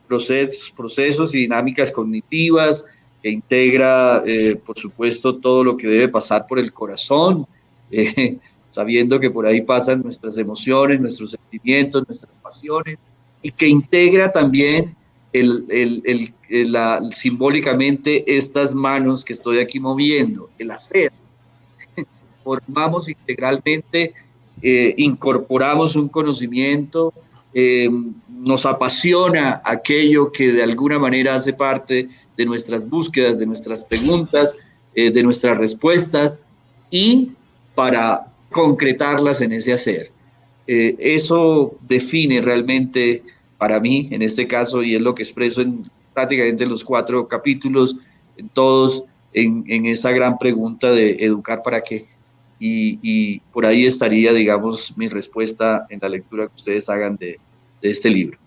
procesos y dinámicas cognitivas, que integra, por supuesto, todo lo que debe pasar por el corazón, sabiendo que por ahí pasan nuestras emociones, nuestros sentimientos, nuestras pasiones, y que integra también simbólicamente estas manos que estoy aquí moviendo, el hacer. Formamos integralmente, incorporamos un conocimiento, nos apasiona aquello que de alguna manera hace parte de nuestras búsquedas, de nuestras preguntas, de nuestras respuestas, y para concretarlas en ese hacer. Eso define realmente para mí, en este caso, y es lo que expreso en prácticamente los 4 capítulos, en todos, en esa gran pregunta de educar para qué. Y por ahí estaría, digamos, mi respuesta en la lectura que ustedes hagan de este libro.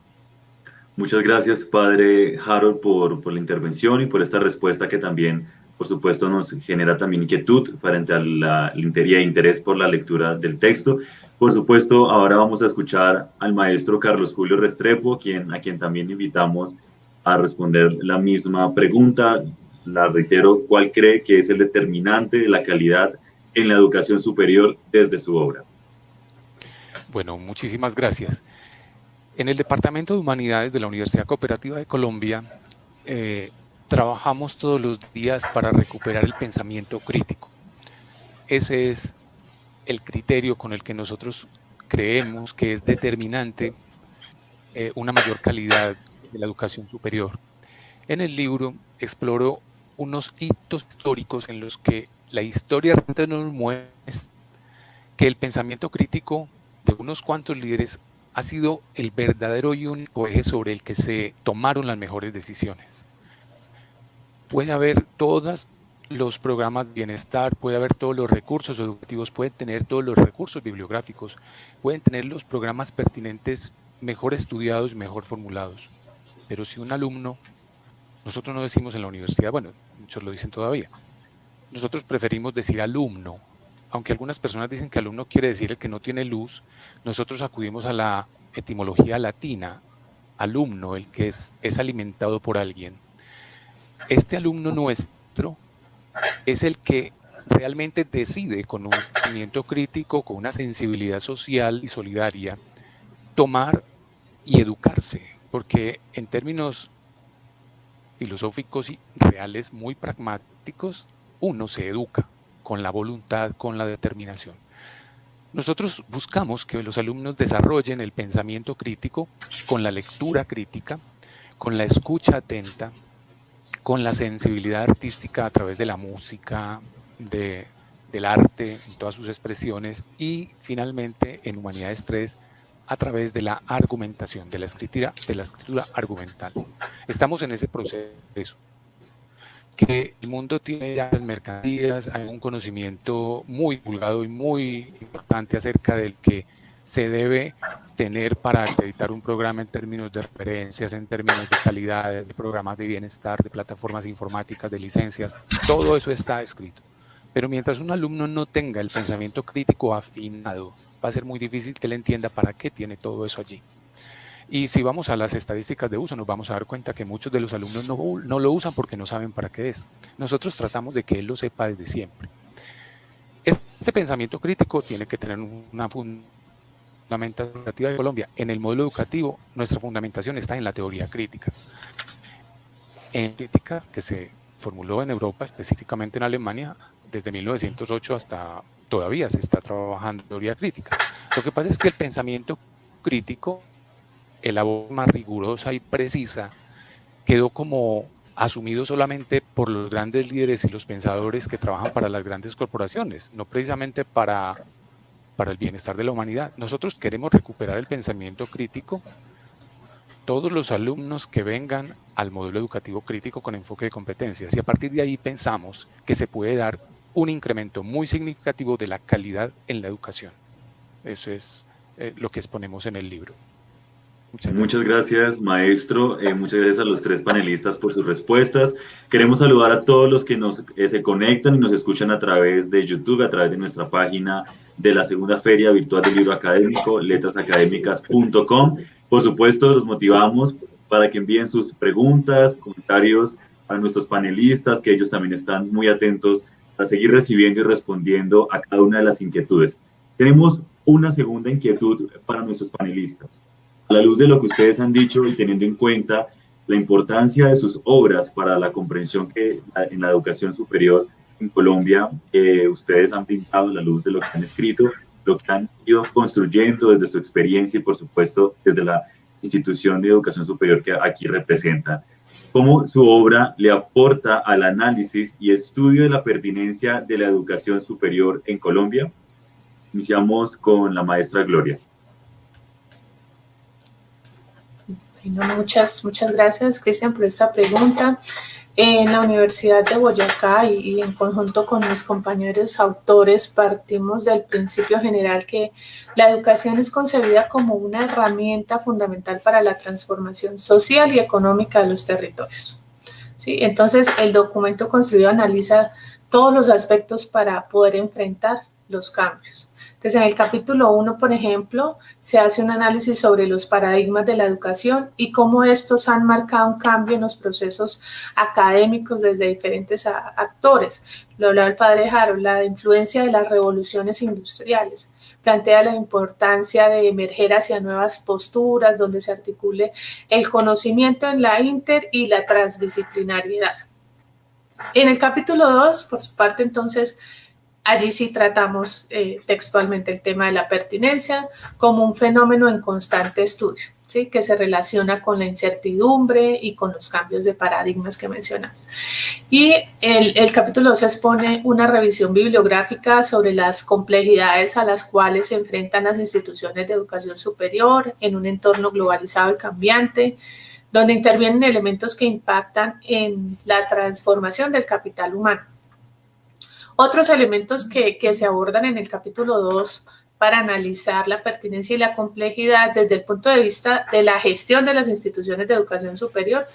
Muchas gracias, padre Harold, por la intervención y por esta respuesta que también, por supuesto, nos genera también inquietud frente a la interés por la lectura del texto. Por supuesto, ahora vamos a escuchar al maestro Carlos Julio Restrepo, a quien también invitamos a responder la misma pregunta. La reitero, ¿cuál cree que es el determinante de la calidad en la educación superior desde su obra? Bueno, muchísimas gracias. En el Departamento de Humanidades de la Universidad Cooperativa de Colombia trabajamos todos los días para recuperar el pensamiento crítico. Ese es el criterio con el que nosotros creemos que es determinante una mayor calidad de la educación superior. En el libro exploro unos hitos históricos en los que la historia nos muestra que el pensamiento crítico de unos cuantos líderes ha sido el verdadero y único eje sobre el que se tomaron las mejores decisiones. Puede haber todos los programas de bienestar, puede haber todos los recursos educativos, pueden tener todos los recursos bibliográficos, pueden tener los programas pertinentes mejor estudiados y mejor formulados. Pero si un alumno, nosotros no decimos en la universidad, bueno, muchos lo dicen todavía, nosotros preferimos decir alumno. Aunque algunas personas dicen que alumno quiere decir el que no tiene luz, nosotros acudimos a la etimología latina, alumno, el que es alimentado por alguien. Este alumno nuestro es el que realmente decide con un pensamiento crítico, con una sensibilidad social y solidaria, tomar y educarse, porque en términos filosóficos y reales muy pragmáticos, uno se educa con la voluntad, con la determinación. Nosotros buscamos que los alumnos desarrollen el pensamiento crítico con la lectura crítica, con la escucha atenta, con la sensibilidad artística a través de la música, del arte en todas sus expresiones, y finalmente en Humanidades 3 a través de la argumentación, de la escritura argumental. Estamos en ese proceso. Que el mundo tiene ya las mercancías, hay un conocimiento muy divulgado y muy importante acerca del que se debe tener para acreditar un programa en términos de referencias, en términos de calidades, de programas de bienestar, de plataformas informáticas, de licencias, todo eso está escrito. Pero mientras un alumno no tenga el pensamiento crítico afinado, va a ser muy difícil que él entienda para qué tiene todo eso allí. Y si vamos a las estadísticas de uso, nos vamos a dar cuenta que muchos de los alumnos no lo usan porque no saben para qué es. Nosotros tratamos de que él lo sepa desde siempre. Este pensamiento crítico tiene que tener una función fundamental educativa de Colombia, en el modelo educativo, nuestra fundamentación está en la teoría crítica. En crítica que se formuló en Europa, específicamente en Alemania, desde 1908 hasta todavía se está trabajando en teoría crítica. Lo que pasa es que el pensamiento crítico, la labor más rigurosa y precisa, quedó como asumido solamente por los grandes líderes y los pensadores que trabajan para las grandes corporaciones, no precisamente para el bienestar de la humanidad. Nosotros queremos recuperar el pensamiento crítico. Todos los alumnos que vengan al modelo educativo crítico con enfoque de competencias, y a partir de ahí pensamos que se puede dar un incremento muy significativo de la calidad en la educación. Eso es lo que exponemos en el libro. Muchas gracias, maestro. Muchas gracias a los tres panelistas por sus respuestas. Queremos saludar a todos los que se conectan y nos escuchan a través de YouTube, a través de nuestra página de la segunda Feria Virtual del Libro Académico, letrasacadémicas.com. Por supuesto, los motivamos para que envíen sus preguntas, comentarios a nuestros panelistas, que ellos también están muy atentos a seguir recibiendo y respondiendo a cada una de las inquietudes. Tenemos una segunda inquietud para nuestros panelistas. A la luz de lo que ustedes han dicho y teniendo en cuenta la importancia de sus obras para la comprensión que en la educación superior en Colombia, ustedes han pintado a la luz de lo que han escrito, lo que han ido construyendo desde su experiencia y, por supuesto, desde la institución de educación superior que aquí representan. ¿Cómo su obra le aporta al análisis y estudio de la pertinencia de la educación superior en Colombia? Iniciamos con la maestra Gloria. Bueno, muchas gracias, Cristian, por esta pregunta. En la Universidad de Boyacá y en conjunto con mis compañeros autores partimos del principio general que la educación es concebida como una herramienta fundamental para la transformación social y económica de los territorios. ¿Sí? Entonces, el documento construido analiza todos los aspectos para poder enfrentar los cambios. Entonces, en el capítulo 1, por ejemplo, se hace un análisis sobre los paradigmas de la educación y cómo estos han marcado un cambio en los procesos académicos desde diferentes actores. Lo hablaba el padre Harold, la influencia de las revoluciones industriales. Plantea la importancia de emerger hacia nuevas posturas donde se articule el conocimiento en la inter y la transdisciplinariedad. En el capítulo 2, por su parte, entonces, allí sí tratamos textualmente el tema de la pertinencia como un fenómeno en constante estudio, ¿sí? Que se relaciona con la incertidumbre y con los cambios de paradigmas que mencionamos. Y el capítulo 2 expone una revisión bibliográfica sobre las complejidades a las cuales se enfrentan las instituciones de educación superior en un entorno globalizado y cambiante, donde intervienen elementos que impactan en la transformación del capital humano. Otros elementos que se abordan en el capítulo 2 para analizar la pertinencia y la complejidad desde el punto de vista de la gestión de las instituciones de educación superior,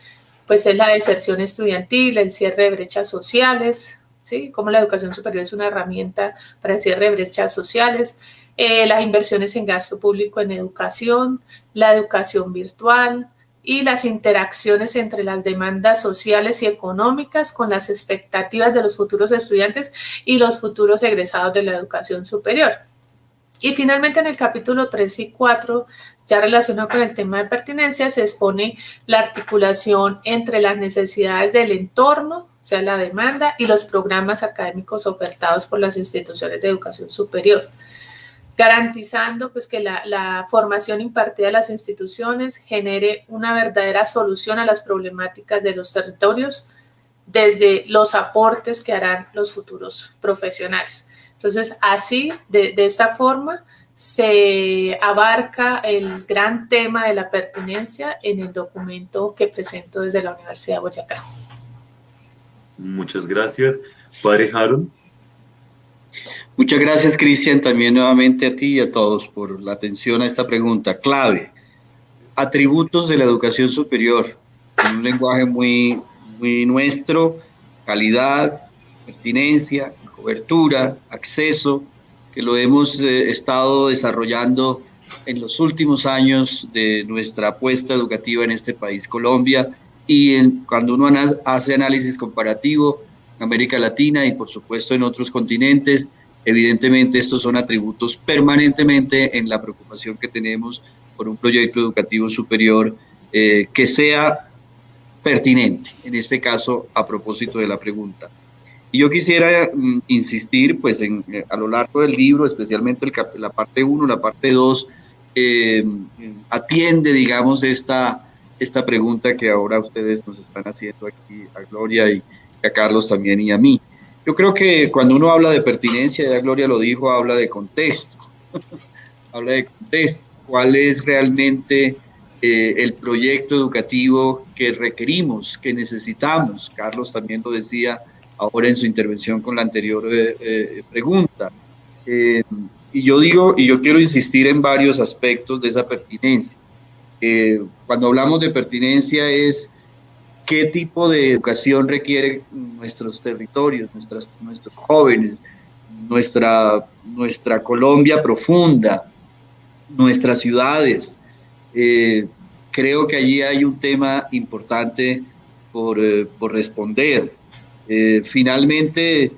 pues es la deserción estudiantil, el cierre de brechas sociales, ¿sí? Cómo la educación superior es una herramienta para el cierre de brechas sociales, las inversiones en gasto público en educación, la educación virtual, y las interacciones entre las demandas sociales y económicas con las expectativas de los futuros estudiantes y los futuros egresados de la educación superior. Y finalmente en el capítulo 3 y 4, ya relacionado con el tema de pertinencia, se expone la articulación entre las necesidades del entorno, o sea, la demanda, y los programas académicos ofertados por las instituciones de educación superior, garantizando pues, que la formación impartida a las instituciones genere una verdadera solución a las problemáticas de los territorios desde los aportes que harán los futuros profesionales. Entonces, así, de esta forma, se abarca el gran tema de la pertinencia en el documento que presento desde la Universidad de Boyacá. Muchas gracias. Padre Harold. Muchas gracias, Cristian, también nuevamente a ti y a todos por la atención a esta pregunta clave. Atributos de la educación superior, en un lenguaje muy nuestro: calidad, pertinencia, cobertura, acceso, que lo hemos estado desarrollando en los últimos años de nuestra apuesta educativa en este país, Colombia, y cuando uno hace análisis comparativo en América Latina y por supuesto en otros continentes, Evidentemente, estos son atributos permanentemente en la preocupación que tenemos por un proyecto educativo superior que sea pertinente, en este caso, a propósito de la pregunta. Y yo quisiera insistir, pues, a lo largo del libro, especialmente la parte 1, la parte 2, atiende, digamos, esta pregunta que ahora ustedes nos están haciendo aquí, a Gloria y a Carlos también y a mí. Yo creo que cuando uno habla de pertinencia, ya Gloria lo dijo, habla de contexto. Habla de contexto. ¿Cuál es realmente el proyecto educativo que requerimos, que necesitamos? Carlos también lo decía ahora en su intervención con la anterior pregunta. Y yo quiero insistir en varios aspectos de esa pertinencia. Cuando hablamos de pertinencia es qué tipo de educación requieren nuestros territorios, nuestros jóvenes, nuestra Colombia profunda, nuestras ciudades. Creo que allí hay un tema importante por responder. Finalmente,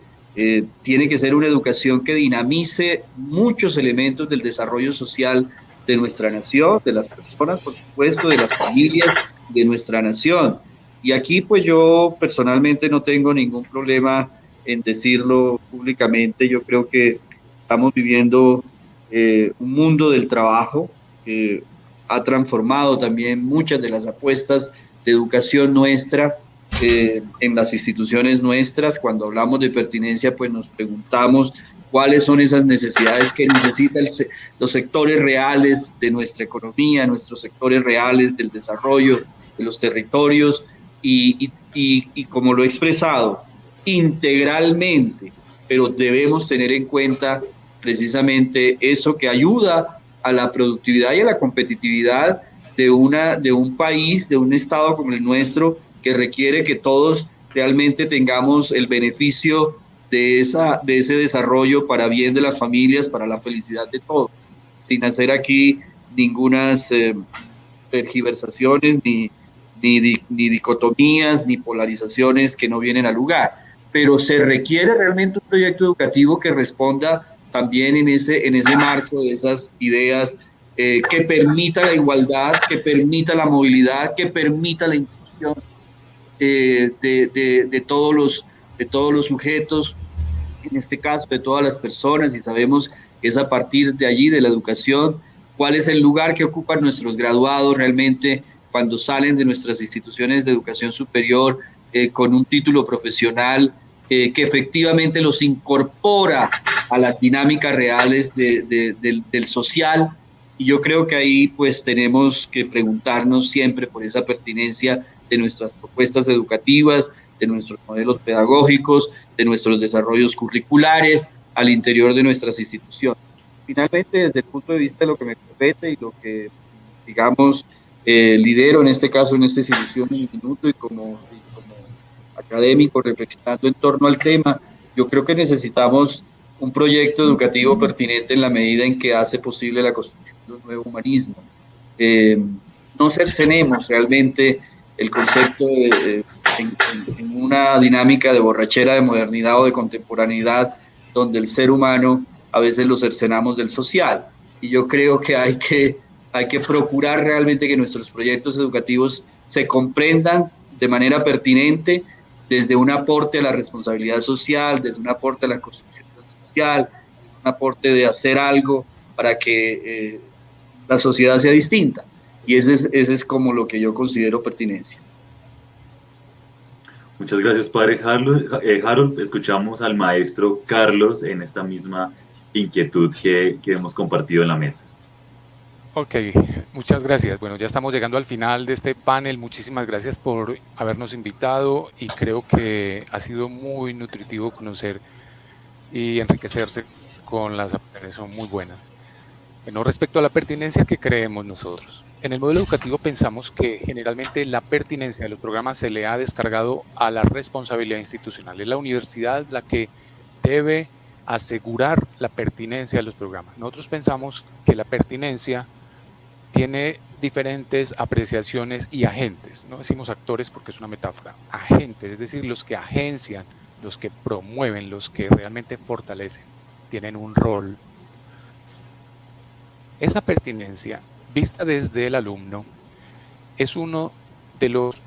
tiene que ser una educación que dinamice muchos elementos del desarrollo social de nuestra nación, de las personas, por supuesto, de las familias de nuestra nación. Y aquí, pues yo personalmente no tengo ningún problema en decirlo públicamente. Yo creo que estamos viviendo un mundo del trabajo que ha transformado también muchas de las apuestas de educación nuestra en las instituciones nuestras. Cuando hablamos de pertinencia, pues nos preguntamos cuáles son esas necesidades que necesitan los sectores reales de nuestra economía, nuestros sectores reales del desarrollo de los territorios y como lo he expresado, integralmente, pero debemos tener en cuenta precisamente eso que ayuda a la productividad y a la competitividad de un país, de un estado como el nuestro, que requiere que todos realmente tengamos el beneficio de ese desarrollo para bien de las familias, para la felicidad de todos, sin hacer aquí ningunas tergiversaciones, ni dicotomías, ni polarizaciones que no vienen al lugar. Pero se requiere realmente un proyecto educativo que responda también en ese marco de esas ideas, que permita la igualdad, que permita la movilidad, que permita la inclusión de todos los sujetos, en este caso de todas las personas, y sabemos que es a partir de allí, de la educación, cuál es el lugar que ocupan nuestros graduados realmente cuando salen de nuestras instituciones de educación superior con un título profesional que efectivamente los incorpora a las dinámicas reales del social. Y yo creo que ahí pues tenemos que preguntarnos siempre por esa pertinencia de nuestras propuestas educativas, de nuestros modelos pedagógicos, de nuestros desarrollos curriculares al interior de nuestras instituciones. Finalmente, desde el punto de vista de lo que me compete y lo que, digamos, lidero en este caso, en esta institución, en un minuto, y como académico, reflexionando en torno al tema, yo creo que necesitamos un proyecto educativo pertinente en la medida en que hace posible la construcción de un nuevo humanismo. No cercenemos realmente el concepto en una dinámica de borrachera de modernidad o de contemporaneidad, donde el ser humano a veces lo cercenamos del social. Y yo creo que hay que procurar realmente que nuestros proyectos educativos se comprendan de manera pertinente desde un aporte a la responsabilidad social, desde un aporte a la construcción social, un aporte de hacer algo para que la sociedad sea distinta. Y ese es como lo que yo considero pertinencia. Muchas gracias, padre Harold. Escuchamos al maestro Carlos en esta misma inquietud que hemos compartido en la mesa. Ok, muchas gracias. Bueno, ya estamos llegando al final de este panel. Muchísimas gracias por habernos invitado y creo que ha sido muy nutritivo conocer y enriquecerse con las opiniones, son muy buenas. Bueno, respecto a la pertinencia que creemos nosotros, en el modelo educativo pensamos que generalmente la pertinencia de los programas se le ha descargado a la responsabilidad institucional. Es la universidad la que debe asegurar la pertinencia de los programas. Nosotros pensamos que la pertinencia tiene diferentes apreciaciones y agentes. No decimos actores porque es una metáfora. Agentes, es decir, los que agencian, los que promueven, los que realmente fortalecen. tienen un rol. Esa pertinencia, vista desde el alumno, es uno de los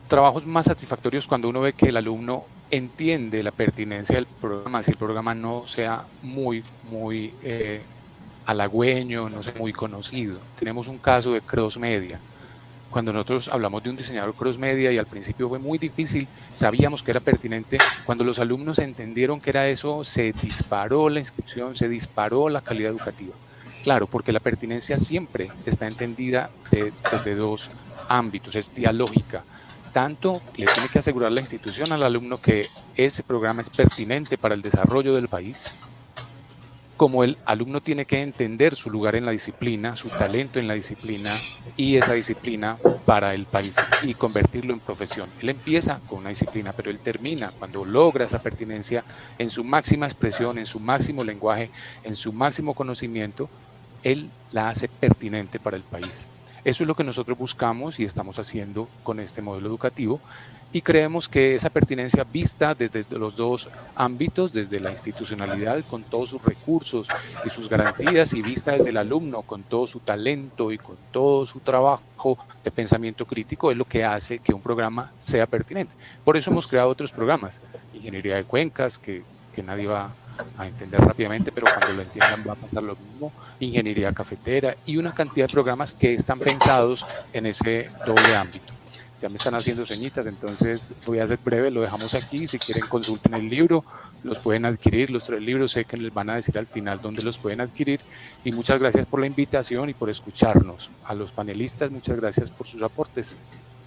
trabajos más satisfactorios cuando uno ve que el alumno entiende la pertinencia del programa, si el programa no sea muy halagüeño, no sea muy conocido. Tenemos un caso de cross media. Cuando nosotros hablamos de un diseñador cross media y al principio fue muy difícil, sabíamos que era pertinente. Cuando los alumnos entendieron que era eso, se disparó la inscripción, se disparó la calidad educativa. Claro, porque la pertinencia siempre está entendida desde dos ámbitos, es dialógica. Tanto le tiene que asegurar la institución al alumno que ese programa es pertinente para el desarrollo del país, como el alumno tiene que entender su lugar en la disciplina, su talento en la disciplina y esa disciplina para el país y convertirlo en profesión. Él empieza con una disciplina, pero él termina cuando logra esa pertinencia en su máxima expresión, en su máximo lenguaje, en su máximo conocimiento, él la hace pertinente para el país. Eso es lo que nosotros buscamos y estamos haciendo con este modelo educativo y creemos que esa pertinencia vista desde los dos ámbitos, desde la institucionalidad con todos sus recursos y sus garantías y vista desde el alumno con todo su talento y con todo su trabajo de pensamiento crítico es lo que hace que un programa sea pertinente. Por eso hemos creado otros programas, ingeniería de cuencas, que nadie va a entender rápidamente, pero cuando lo entiendan va a pasar lo mismo, ingeniería cafetera y una cantidad de programas que están pensados en ese doble ámbito. Ya me están haciendo señitas, entonces voy a ser breve, lo dejamos aquí. Si quieren consulten el libro, los pueden adquirir, los 3 libros, sé que les van a decir al final dónde los pueden adquirir. Y muchas gracias por la invitación y por escucharnos. A los panelistas, muchas gracias por sus aportes.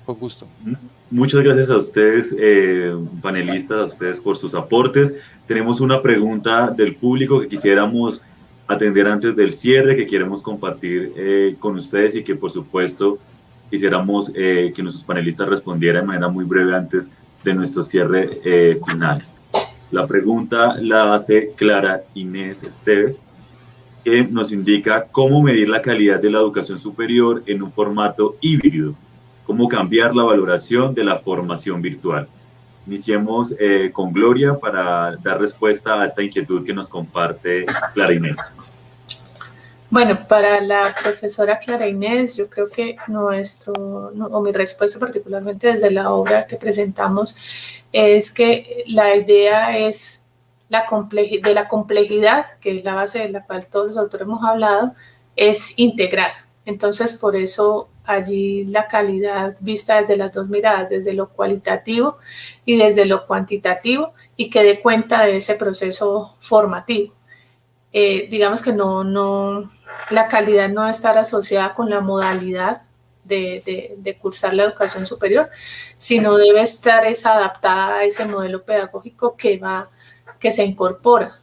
Con gusto. Muchas gracias a ustedes, panelistas, a ustedes por sus aportes. Tenemos una pregunta del público que quisiéramos atender antes del cierre, que queremos compartir con ustedes y que por supuesto quisiéramos que nuestros panelistas respondieran de manera muy breve antes de nuestro cierre final. La pregunta la hace Clara Inés Esteves, que nos indica cómo medir la calidad de la educación superior en un formato híbrido. Cómo cambiar la valoración de la formación virtual. Iniciemos con Gloria para dar respuesta a esta inquietud que nos comparte Clara Inés. Bueno, para la profesora Clara Inés, yo creo que mi respuesta particularmente desde la obra que presentamos es que la idea es de la complejidad, que es la base de la cual todos los autores hemos hablado, es integrar. Entonces, por eso allí la calidad vista desde las dos miradas, desde lo cualitativo y desde lo cuantitativo, y que dé cuenta de ese proceso formativo. Digamos que la calidad no debe estar asociada con la modalidad de cursar la educación superior, sino debe estar adaptada a ese modelo pedagógico que se incorpora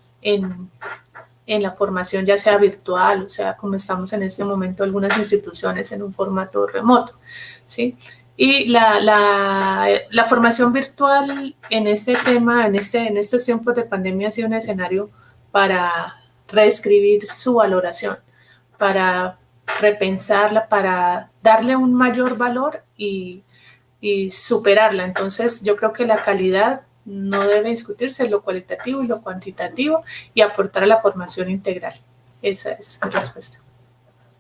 en la formación, ya sea virtual, o sea, como estamos en este momento algunas instituciones en un formato remoto, ¿sí? Y la formación virtual en este tema, en estos tiempos de pandemia, ha sido un escenario para reescribir su valoración, para repensarla, para darle un mayor valor y superarla. Entonces, yo creo que la calidad no debe discutirse lo cualitativo y lo cuantitativo y aportar a la formación integral. Esa es mi respuesta.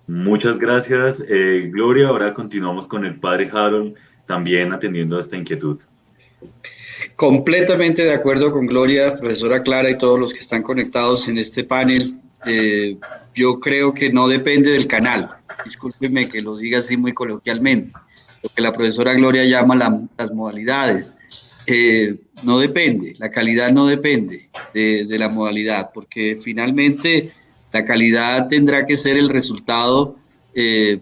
Muchas gracias, Gloria. Ahora continuamos con el padre Harold, también atendiendo a esta inquietud. Completamente de acuerdo con Gloria, profesora Clara y todos los que están conectados en este panel. Yo creo que no depende del canal. Discúlpeme que lo diga así muy coloquialmente. Lo que la profesora Gloria llama las modalidades. No depende, la calidad no depende de la modalidad, porque finalmente la calidad tendrá que ser el resultado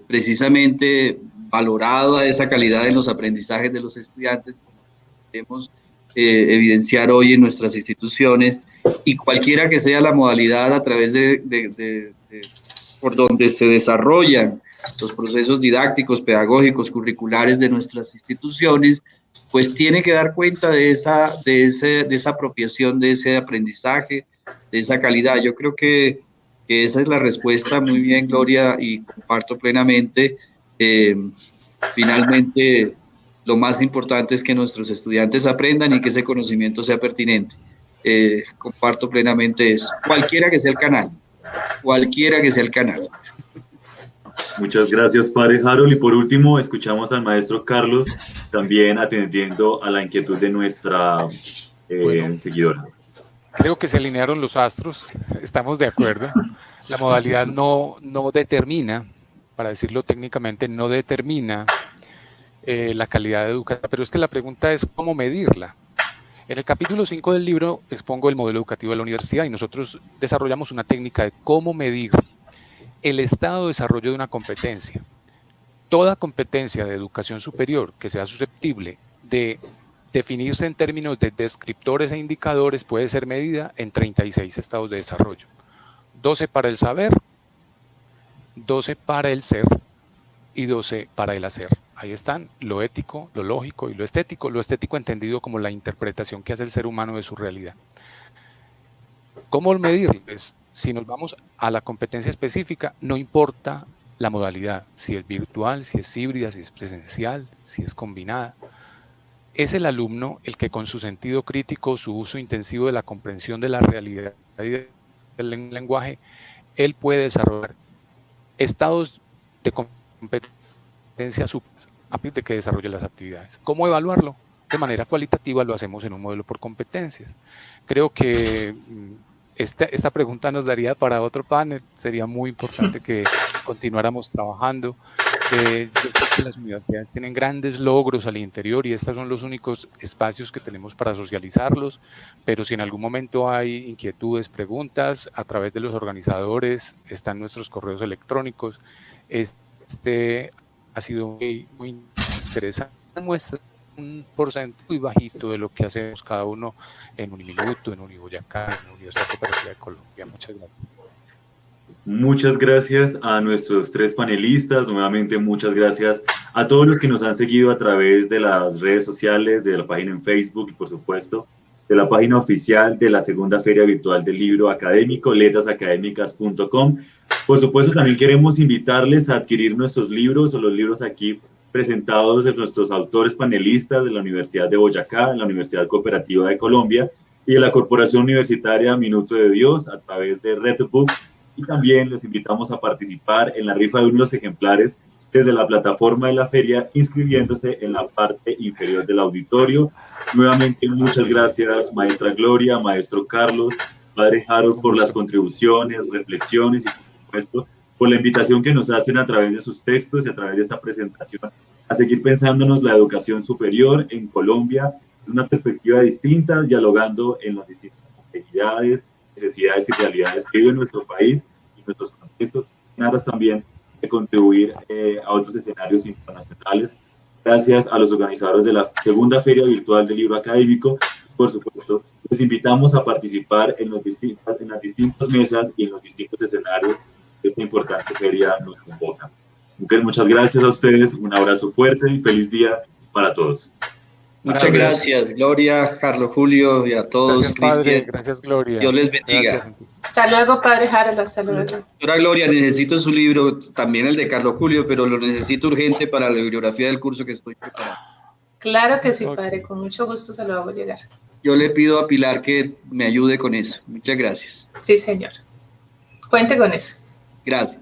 precisamente valorado a esa calidad en los aprendizajes de los estudiantes, como podemos evidenciar hoy en nuestras instituciones, y cualquiera que sea la modalidad a través por donde se desarrollan los procesos didácticos, pedagógicos, curriculares de nuestras instituciones, pues tiene que dar cuenta de esa apropiación, de ese aprendizaje, de esa calidad. Yo creo que esa es la respuesta. Muy bien, Gloria, y comparto plenamente. Finalmente, lo más importante es que nuestros estudiantes aprendan y que ese conocimiento sea pertinente. comparto plenamente eso. Cualquiera que sea el canal. Cualquiera que sea el canal. Muchas gracias, padre Harold. Y por último, escuchamos al maestro Carlos, también atendiendo a la inquietud de nuestra seguidora. Creo que se alinearon los astros, estamos de acuerdo. La modalidad no determina, para decirlo técnicamente, no determina la calidad educativa, pero es que la pregunta es cómo medirla. En el capítulo 5 del libro expongo el modelo educativo de la universidad y nosotros desarrollamos una técnica de cómo medir el estado de desarrollo de una competencia. Toda competencia de educación superior que sea susceptible de definirse en términos de descriptores e indicadores puede ser medida en 36 estados de desarrollo. 12 para el saber, 12 para el ser y 12 para el hacer. Ahí están lo ético, lo lógico y lo estético entendido como la interpretación que hace el ser humano de su realidad. ¿Cómo medirlo? Pues, si nos vamos a la competencia específica, no importa la modalidad, si es virtual, si es híbrida, si es presencial, si es combinada. Es el alumno el que con su sentido crítico, su uso intensivo de la comprensión de la realidad y del lenguaje, él puede desarrollar estados de competencia a fin de que desarrolle las actividades. ¿Cómo evaluarlo? De manera cualitativa lo hacemos en un modelo por competencias. Creo que esta pregunta nos daría para otro panel. Sería muy importante que continuáramos trabajando. Yo creo que las universidades tienen grandes logros al interior y estos son los únicos espacios que tenemos para socializarlos, pero si en algún momento hay inquietudes, preguntas, a través de los organizadores están nuestros correos electrónicos. Ha sido muy interesante. Muestra un porcentaje muy bajito de lo que hacemos cada uno en Uniminuto, en Uniboyacá, en la Universidad Cooperativa de Colombia. Muchas gracias. Muchas gracias a nuestros tres panelistas. Nuevamente, muchas gracias a todos los que nos han seguido a través de las redes sociales, de la página en Facebook y, por supuesto, de la página oficial de la segunda Feria Virtual del Libro Académico, letrasacadémicas.com. Por supuesto, también queremos invitarles a adquirir nuestros libros o los libros aquí presentados de nuestros autores panelistas de la Universidad de Boyacá, de la Universidad Cooperativa de Colombia y de la Corporación Universitaria Minuto de Dios a través de Red Books. Y también les invitamos a participar en la rifa de unos ejemplares desde la plataforma de la feria, inscribiéndose en la parte inferior del auditorio. Nuevamente, muchas gracias, maestra Gloria, maestro Carlos, padre Harold, por las contribuciones, reflexiones y, por supuesto, por la invitación que nos hacen a través de sus textos y a través de esta presentación a seguir pensándonos la educación superior en Colombia. Es una perspectiva distinta, dialogando en las distintas complejidades, necesidades y realidades que vive nuestro país y nuestros contextos, en aras también de contribuir a otros escenarios internacionales. Gracias a los organizadores de la segunda Feria Virtual del Libro Académico. Por supuesto, les invitamos a participar en las distintas mesas y en los distintos escenarios que esta importante feria nos convoca. Muchas gracias a ustedes, un abrazo fuerte y feliz día para todos. Muchas gracias, Gloria, Carlos Julio y a todos. Gracias, padre. Gracias, Gloria. Dios les bendiga. Gracias. Hasta luego, padre Harold. Hasta luego. Doctora Gloria, necesito su libro, también el de Carlos Julio, pero lo necesito urgente para la bibliografía del curso que estoy preparando. Claro que sí, padre. Con mucho gusto se lo hago llegar. Yo le pido a Pilar que me ayude con eso. Muchas gracias. Sí, señor. Cuente con eso. Gracias.